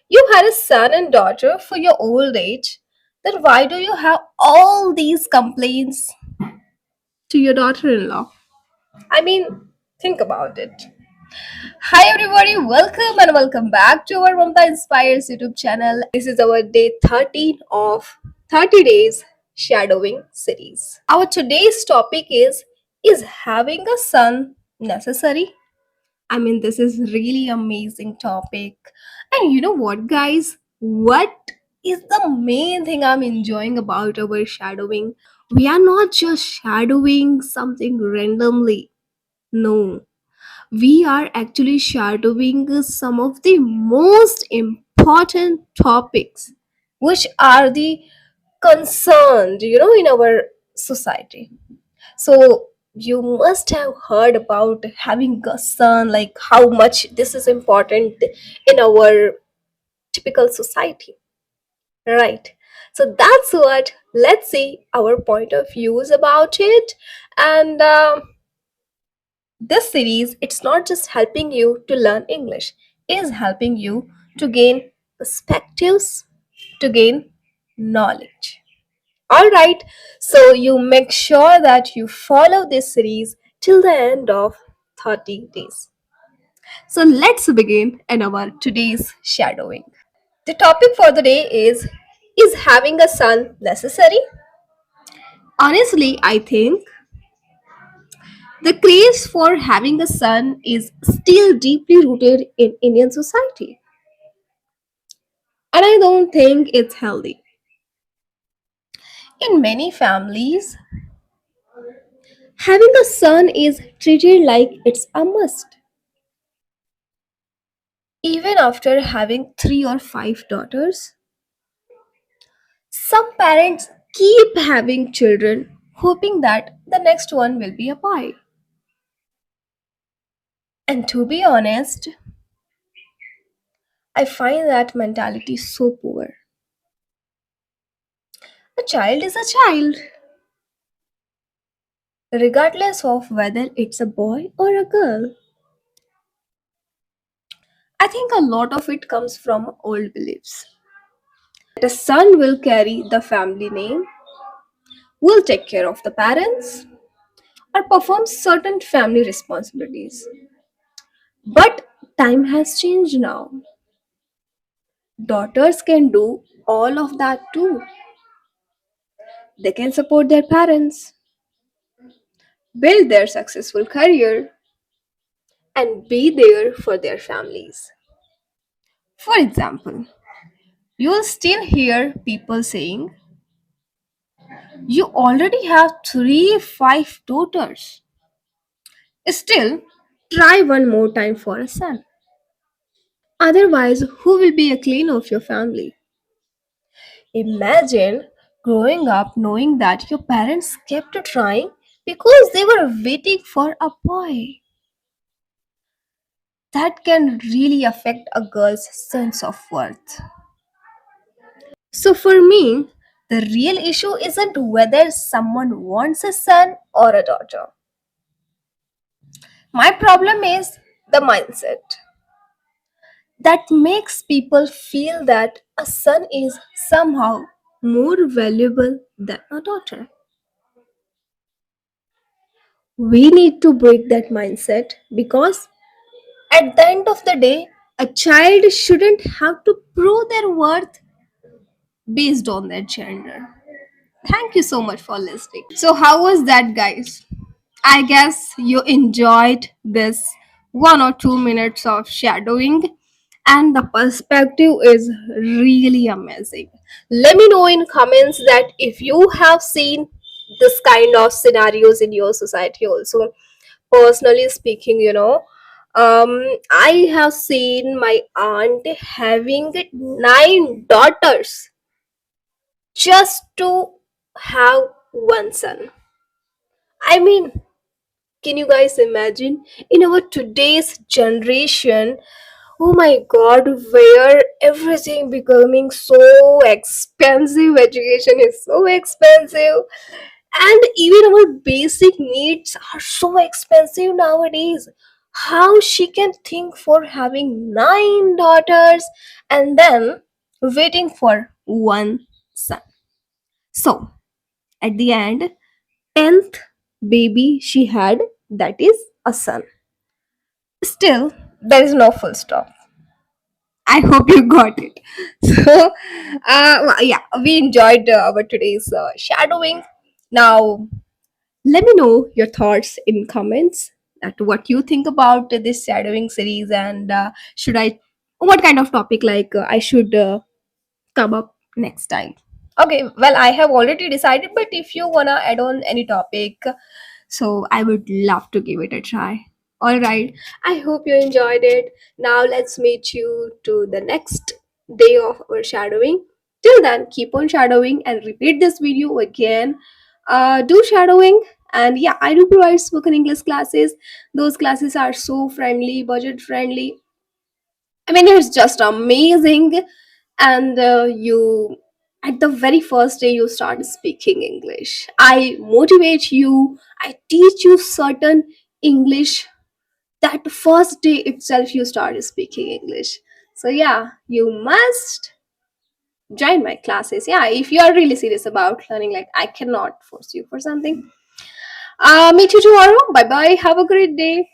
You had a son and daughter for your old age. Then why do you have all these complaints to your daughter in law? I mean, think about it. Hi everybody, welcome and welcome back to our Mamta Inspires YouTube channel. This is our day 13 of 30 days shadowing series. Our today's topic is having a son necessary? I mean, this is really amazing topic. And you know what, guys? What is the main thing I'm enjoying about our shadowing? We are not just shadowing something randomly. No, we are actually shadowing some of the most important topics, which are the concerned, in our society. So you must have heard about having a son, like how much this is important in our typical society, right? So that's what, let's see our point of views about it. And this series, it's not just helping you to learn English, it is helping you to gain perspectives, to gain knowledge. All right, so you make sure that you follow this series till the end of 30 days. So let's begin in our today's shadowing. The topic for the day is having a son necessary? Honestly, I think the craze for having a son is still deeply rooted in Indian society. And I don't think it's healthy. In many families, having a son is treated like it's a must. Even after having three or five daughters, some parents keep having children hoping that the next one will be a boy. And to be honest, I find that mentality so poor. A child is a child, regardless of whether it's a boy or a girl. I think a lot of it comes from old beliefs. The son will carry the family name, will take care of the parents, or perform certain family responsibilities. But time has changed now. Daughters can do all of that too. They can support their parents, build their successful career, and be there for their families. For example, you will still hear people saying, you already have three, five daughters. Still, try one more time for a son. Otherwise, who will be a cleaner of your family? Imagine growing up knowing that your parents kept trying because they were waiting for a boy. That can really affect a girl's sense of worth. So, for me, the real issue isn't whether someone wants a son or a daughter. My problem is the mindset that makes people feel that a son is somehow more valuable than a daughter. We need to break that mindset because at the end of the day, a child shouldn't have to prove their worth based on their gender. Thank you so much for listening. So, how was that, guys? I guess you enjoyed this 1 or 2 minutes of shadowing, and the perspective is really amazing. Let me know in comments that if you have seen this kind of scenarios in your society also. Personally speaking, I have seen my aunt having 9 daughters just to have one son. I mean, can you guys imagine in our today's generation? Oh my god, where everything becoming so expensive, education is so expensive, and even our basic needs are so expensive nowadays. how she can think for having nine daughters and then waiting for one son. So, at the end, 10th baby she had, that is a son. Still, there is no full stop. I hope you got it. So, yeah, we enjoyed our today's shadowing. Now, let me know your thoughts in comments at what you think about this shadowing series, and should I, what kind of topic like I should come up next time. Okay, well, I have already decided, but if you wanna add on any topic, so I would love to give it a try. All right, I hope you enjoyed it. Now let's meet you to the next day of our shadowing. Till then, keep on shadowing and repeat this video again. Do shadowing, and yeah, I do provide spoken English classes. Those classes are so friendly, budget friendly. I mean, it's just amazing. And you, at the very first day, you start speaking English. I motivate you, I teach you certain English. That first day itself, you start speaking English. So, yeah, you must join my classes. Yeah, if you are really serious about learning, like, I cannot force you for something. Meet you tomorrow. Bye bye. Have a great day.